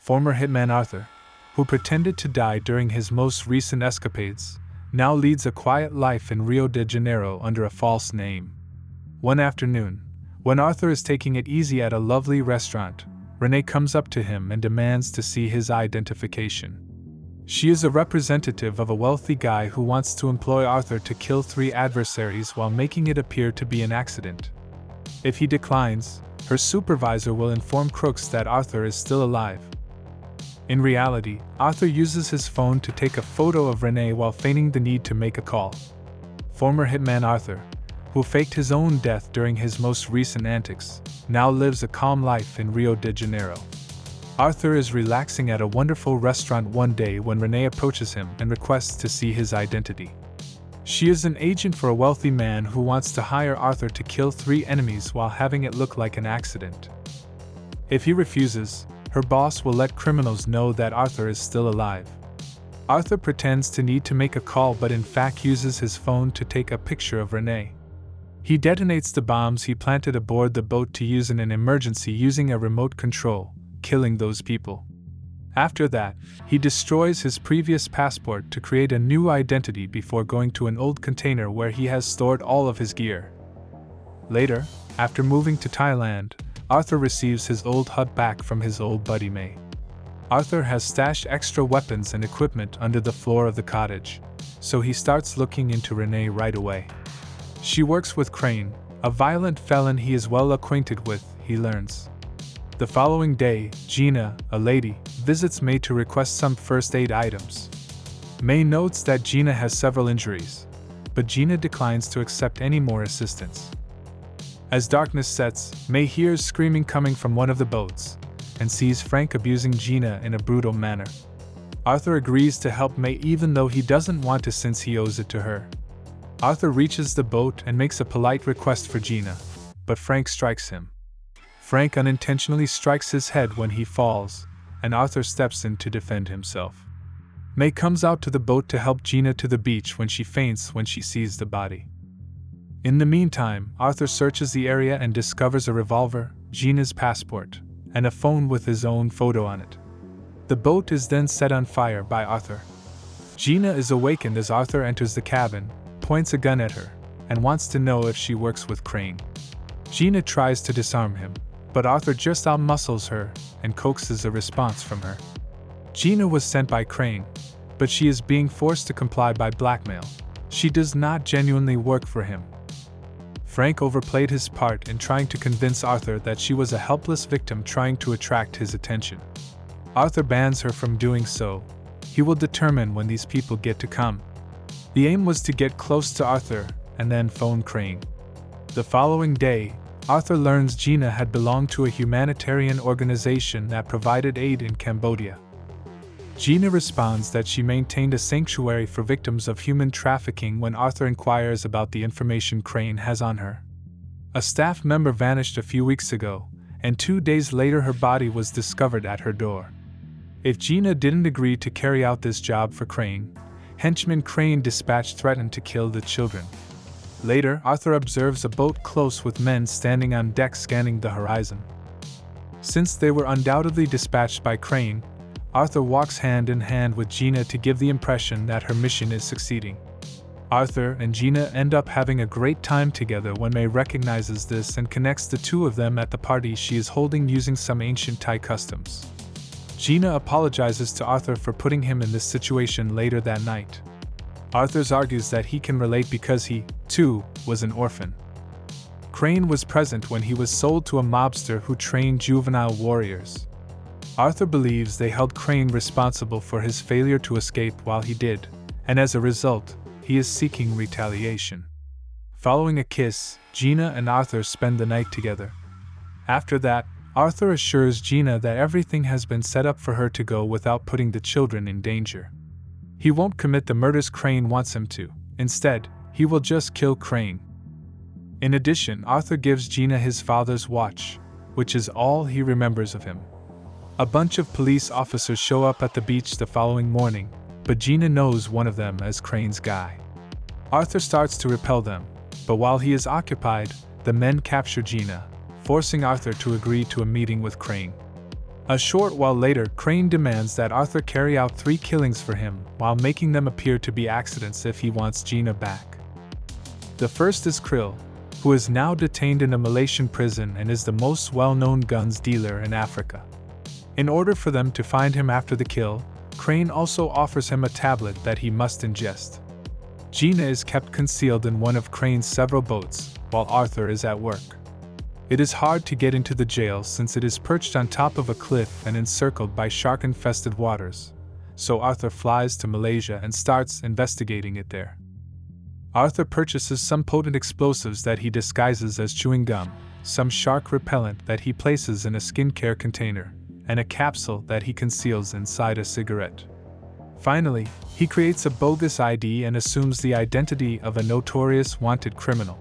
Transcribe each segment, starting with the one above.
Former hitman Arthur, who pretended to die during his most recent escapades, now leads a quiet life in Rio de Janeiro under a false name. One afternoon, when Arthur is taking it easy at a lovely restaurant, Renee comes up to him and demands to see his identification. She is a representative of a wealthy guy who wants to employ Arthur to kill 3 adversaries while making it appear to be an accident. If he declines, her supervisor will inform crooks that Arthur is still alive. In reality, Arthur uses his phone to take a photo of Renee while feigning the need to make a call. Former hitman Arthur, who faked his own death during his most recent antics, now lives a calm life in Rio de Janeiro. Arthur is relaxing at a wonderful restaurant one day when Renee approaches him and requests to see his identity. She is an agent for a wealthy man who wants to hire Arthur to kill 3 enemies while having it look like an accident. If he refuses, her boss will let criminals know that Arthur is still alive. Arthur pretends to need to make a call but in fact uses his phone to take a picture of Renee. He detonates the bombs he planted aboard the boat to use in an emergency using a remote control, killing those people. After that, he destroys his previous passport to create a new identity before going to an old container where he has stored all of his gear. Later, after moving to Thailand, Arthur receives his old hut back from his old buddy May. Arthur has stashed extra weapons and equipment under the floor of the cottage, so he starts looking into Renee right away. She works with Crane, a violent felon he is well acquainted with, he learns. The following day, Gina, a lady, visits May to request some first aid items. May notes that Gina has several injuries, but Gina declines to accept any more assistance. As darkness sets, May hears screaming coming from one of the boats, and sees Frank abusing Gina in a brutal manner. Arthur agrees to help May even though he doesn't want to since he owes it to her. Arthur reaches the boat and makes a polite request for Gina, but Frank strikes him. Frank unintentionally strikes his head when he falls, and Arthur steps in to defend himself. May comes out to the boat to help Gina to the beach when she faints when she sees the body. In the meantime, Arthur searches the area and discovers a revolver, Gina's passport, and a phone with his own photo on it. The boat is then set on fire by Arthur. Gina is awakened as Arthur enters the cabin, points a gun at her, and wants to know if she works with Crane. Gina tries to disarm him, but Arthur just outmuscles her and coaxes a response from her. Gina was sent by Crane, but she is being forced to comply by blackmail. She does not genuinely work for him. Frank overplayed his part in trying to convince Arthur that she was a helpless victim trying to attract his attention. Arthur bans her from doing so. He will determine when these people get to come. The aim was to get close to Arthur and then phone Crane. The following day, Arthur learns Gina had belonged to a humanitarian organization that provided aid in Cambodia. Gina responds that she maintained a sanctuary for victims of human trafficking when Arthur inquires about the information Crane has on her. A staff member vanished a few weeks ago, and 2 days later her body was discovered at her door. If Gina didn't agree to carry out this job for Crane, henchman Crane dispatched threatened to kill the children. Later, Arthur observes a boat close with men standing on deck scanning the horizon. Since they were undoubtedly dispatched by Crane, Arthur walks hand in hand with Gina to give the impression that her mission is succeeding. Arthur and Gina end up having a great time together when May recognizes this and connects the two of them at the party she is holding using some ancient Thai customs. Gina apologizes to Arthur for putting him in this situation later that night. Arthur argues that he can relate because he, too, was an orphan. Crane was present when he was sold to a mobster who trained juvenile warriors. Arthur believes they held Crane responsible for his failure to escape while he did, and as a result, he is seeking retaliation. Following a kiss, Gina and Arthur spend the night together. After that, Arthur assures Gina that everything has been set up for her to go without putting the children in danger. He won't commit the murders Crane wants him to. Instead, he will just kill Crane. In addition, Arthur gives Gina his father's watch, which is all he remembers of him. A bunch of police officers show up at the beach the following morning, but Gina knows one of them as Crane's guy. Arthur starts to repel them, but while he is occupied, the men capture Gina, forcing Arthur to agree to a meeting with Crane. A short while later, Crane demands that Arthur carry out 3 killings for him, while making them appear to be accidents if he wants Gina back. The first is Krill, who is now detained in a Malaysian prison and is the most well-known guns dealer in Africa. In order for them to find him after the kill, Crane also offers him a tablet that he must ingest. Gina is kept concealed in one of Crane's several boats, while Arthur is at work. It is hard to get into the jail since it is perched on top of a cliff and encircled by shark-infested waters, so Arthur flies to Malaysia and starts investigating it there. Arthur purchases some potent explosives that he disguises as chewing gum, some shark repellent that he places in a skincare container, and a capsule that he conceals inside a cigarette. Finally, he creates a bogus ID and assumes the identity of a notorious wanted criminal.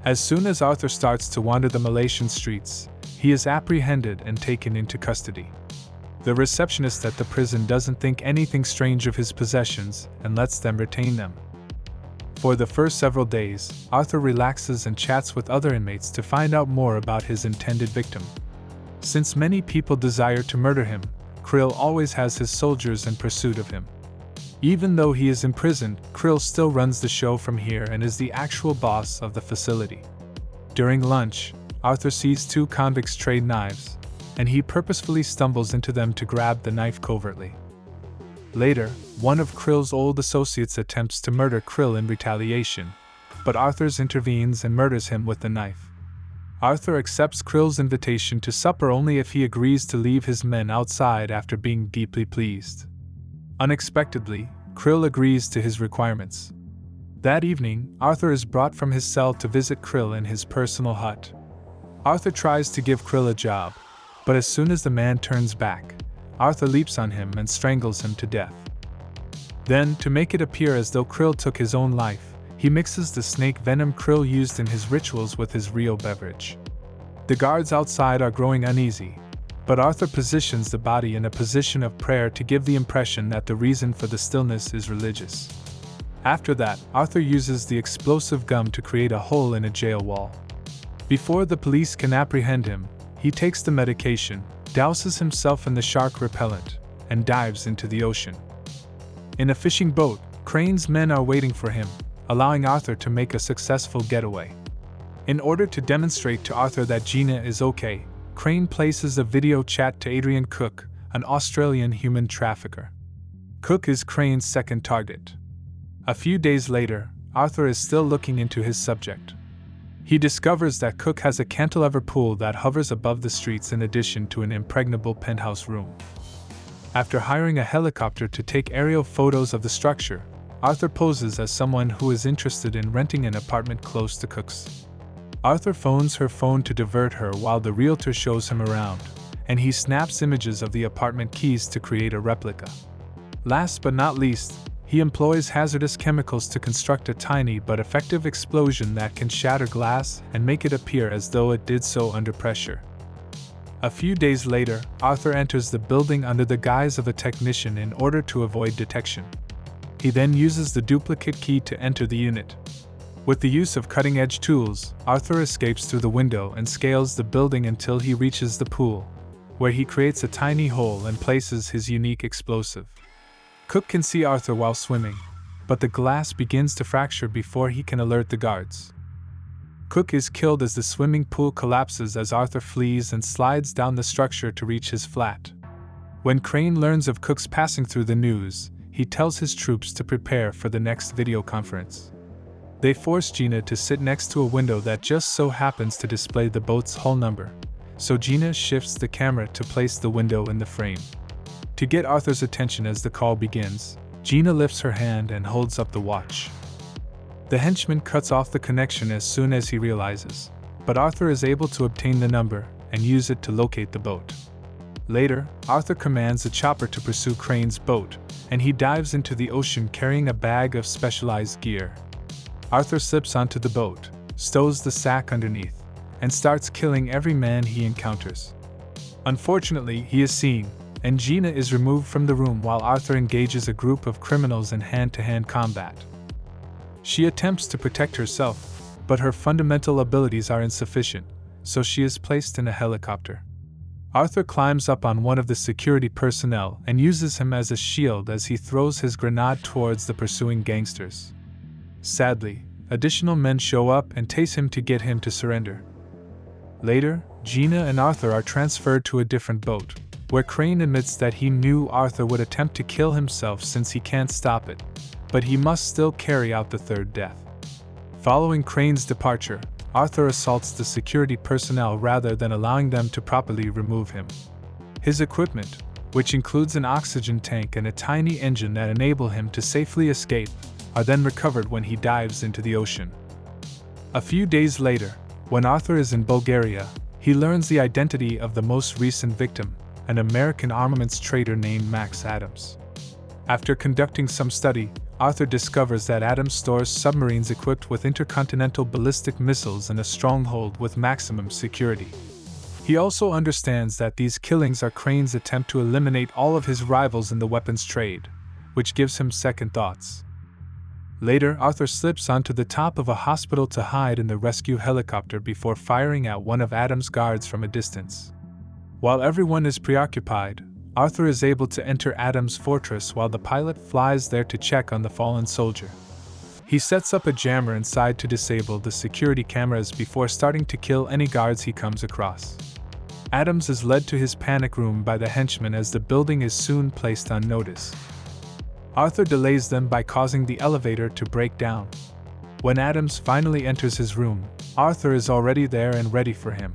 As soon as Arthur starts to wander the Malaysian streets, he is apprehended and taken into custody. The receptionist at the prison doesn't think anything strange of his possessions and lets them retain them. For the first several days, Arthur relaxes and chats with other inmates to find out more about his intended victim. Since many people desire to murder him, Krill always has his soldiers in pursuit of him. Even though he is imprisoned, Krill still runs the show from here and is the actual boss of the facility. During lunch, Arthur sees 2 convicts trade knives, and he purposefully stumbles into them to grab the knife covertly. Later, one of Krill's old associates attempts to murder Krill in retaliation, but Arthur intervenes and murders him with the knife. Arthur accepts Krill's invitation to supper only if he agrees to leave his men outside after being deeply pleased. Unexpectedly, Krill agrees to his requirements. That evening, Arthur is brought from his cell to visit Krill in his personal hut. Arthur tries to give Krill a job, but as soon as the man turns back, Arthur leaps on him and strangles him to death. Then, to make it appear as though Krill took his own life, he mixes the snake venom Krill used in his rituals with his real beverage. The guards outside are growing uneasy, but Arthur positions the body in a position of prayer to give the impression that the reason for the stillness is religious. After that, Arthur uses the explosive gum to create a hole in a jail wall. Before the police can apprehend him, he takes the medication, douses himself in the shark repellent, and dives into the ocean. In a fishing boat, Crane's men are waiting for him, allowing Arthur to make a successful getaway. In order to demonstrate to Arthur that Gina is okay, Crane places a video chat to Adrian Cook, an Australian human trafficker. Cook is Crane's second target. A few days later, Arthur is still looking into his subject. He discovers that Cook has a cantilever pool that hovers above the streets in addition to an impregnable penthouse room. After hiring a helicopter to take aerial photos of the structure, Arthur poses as someone who is interested in renting an apartment close to Cook's. Arthur phones her phone to divert her while the realtor shows him around, and he snaps images of the apartment keys to create a replica. Last but not least, he employs hazardous chemicals to construct a tiny but effective explosion that can shatter glass and make it appear as though it did so under pressure. A few days later, Arthur enters the building under the guise of a technician in order to avoid detection. He then uses the duplicate key to enter the unit. With the use of cutting-edge tools, Arthur escapes through the window and scales the building until he reaches the pool, where he creates a tiny hole and places his unique explosive. Cook can see Arthur while swimming, but the glass begins to fracture before he can alert the guards. Cook is killed as the swimming pool collapses as Arthur flees and slides down the structure to reach his flat. When Crane learns of Cook's passing through the news, he tells his troops to prepare for the next video conference. They force Gina to sit next to a window that just so happens to display the boat's hull number, so Gina shifts the camera to place the window in the frame. To get Arthur's attention as the call begins, Gina lifts her hand and holds up the watch. The henchman cuts off the connection as soon as he realizes, but Arthur is able to obtain the number and use it to locate the boat. Later, Arthur commands a chopper to pursue Crane's boat, and he dives into the ocean carrying a bag of specialized gear. Arthur slips onto the boat, stows the sack underneath, and starts killing every man he encounters. Unfortunately, he is seen, and Gina is removed from the room while Arthur engages a group of criminals in hand-to-hand combat. She attempts to protect herself, but her fundamental abilities are insufficient, so she is placed in a helicopter. Arthur climbs up on one of the security personnel and uses him as a shield as he throws his grenade towards the pursuing gangsters. Sadly, additional men show up and tase him to get him to surrender. Later, Gina and Arthur are transferred to a different boat, where Crane admits that he knew Arthur would attempt to kill himself since he can't stop it, but he must still carry out the third death. Following Crane's departure, Arthur assaults the security personnel rather than allowing them to properly remove him. His equipment, which includes an oxygen tank and a tiny engine that enable him to safely escape, are then recovered when he dives into the ocean. A few days later, when Arthur is in Bulgaria, he learns the identity of the most recent victim, an American armaments trader named Max Adams. After conducting some study, Arthur discovers that Adams stores submarines equipped with intercontinental ballistic missiles in a stronghold with maximum security. He also understands that these killings are Crane's attempt to eliminate all of his rivals in the weapons trade, which gives him second thoughts. Later, Arthur slips onto the top of a hospital to hide in the rescue helicopter before firing at one of Adams' guards from a distance. While everyone is preoccupied, Arthur is able to enter Adams' fortress while the pilot flies there to check on the fallen soldier. He sets up a jammer inside to disable the security cameras before starting to kill any guards he comes across. Adams is led to his panic room by the henchmen as the building is soon placed on notice. Arthur delays them by causing the elevator to break down. When Adams finally enters his room, Arthur is already there and ready for him.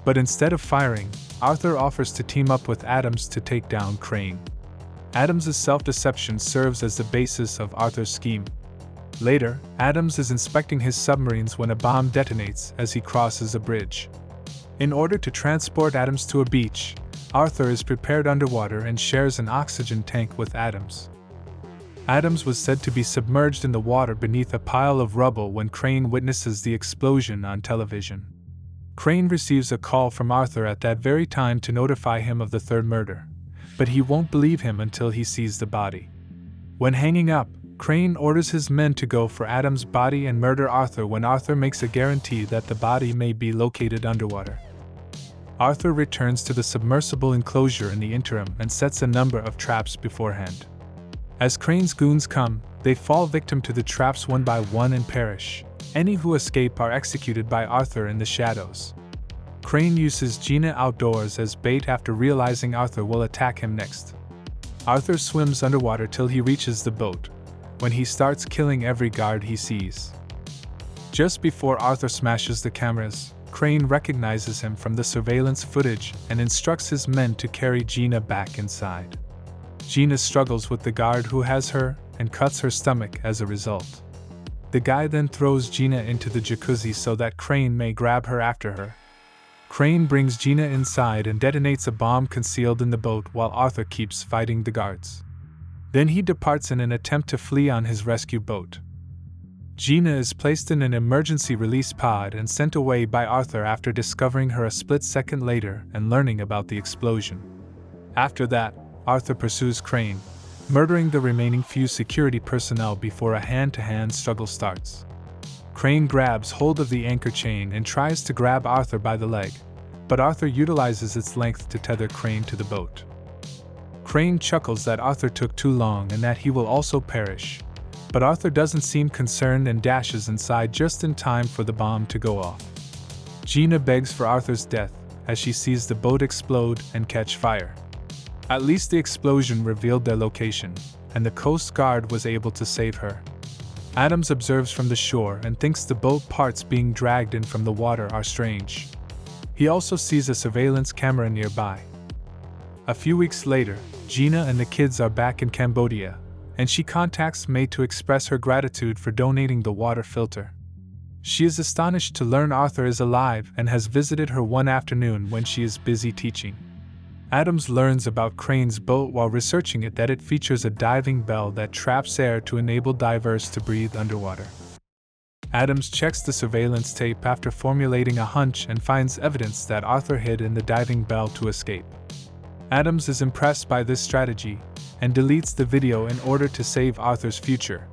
But instead of firing, Arthur offers to team up with Adams to take down Crane. Adams' self-deception serves as the basis of Arthur's scheme. Later, Adams is inspecting his submarines when a bomb detonates as he crosses a bridge. In order to transport Adams to a beach, Arthur is prepared underwater and shares an oxygen tank with Adams. Adams was said to be submerged in the water beneath a pile of rubble when Crane witnesses the explosion on television. Crane receives a call from Arthur at that very time to notify him of the third murder, but he won't believe him until he sees the body. When hanging up, Crane orders his men to go for Adams' body and murder Arthur when Arthur makes a guarantee that the body may be located underwater. Arthur returns to the submersible enclosure in the interim and sets a number of traps beforehand. As Crane's goons come, they fall victim to the traps one by one and perish. Any who escape are executed by Arthur in the shadows. Crane uses Gina outdoors as bait after realizing Arthur will attack him next. Arthur swims underwater till he reaches the boat, when he starts killing every guard he sees. Just before Arthur smashes the cameras, Crane recognizes him from the surveillance footage and instructs his men to carry Gina back inside. Gina struggles with the guard who has her and cuts her stomach as a result. The guy then throws Gina into the jacuzzi so that Crane may grab her after her. Crane brings Gina inside and detonates a bomb concealed in the boat while Arthur keeps fighting the guards. Then he departs in an attempt to flee on his rescue boat. Gina is placed in an emergency release pod and sent away by Arthur after discovering her a split second later and learning about the explosion. After that, Arthur pursues Crane, murdering the remaining few security personnel before a hand-to-hand struggle starts. Crane grabs hold of the anchor chain and tries to grab Arthur by the leg, but Arthur utilizes its length to tether Crane to the boat. Crane chuckles that Arthur took too long and that he will also perish, but Arthur doesn't seem concerned and dashes inside just in time for the bomb to go off. Gina begs for Arthur's death as she sees the boat explode and catch fire. At least the explosion revealed their location, and the Coast Guard was able to save her. Adams observes from the shore and thinks the boat parts being dragged in from the water are strange. He also sees a surveillance camera nearby. A few weeks later, Gina and the kids are back in Cambodia, and she contacts May to express her gratitude for donating the water filter. She is astonished to learn Arthur is alive and has visited her one afternoon when she is busy teaching. Adams learns about Crane's boat while researching it that it features a diving bell that traps air to enable divers to breathe underwater. Adams checks the surveillance tape after formulating a hunch and finds evidence that Arthur hid in the diving bell to escape. Adams is impressed by this strategy and deletes the video in order to save Arthur's future.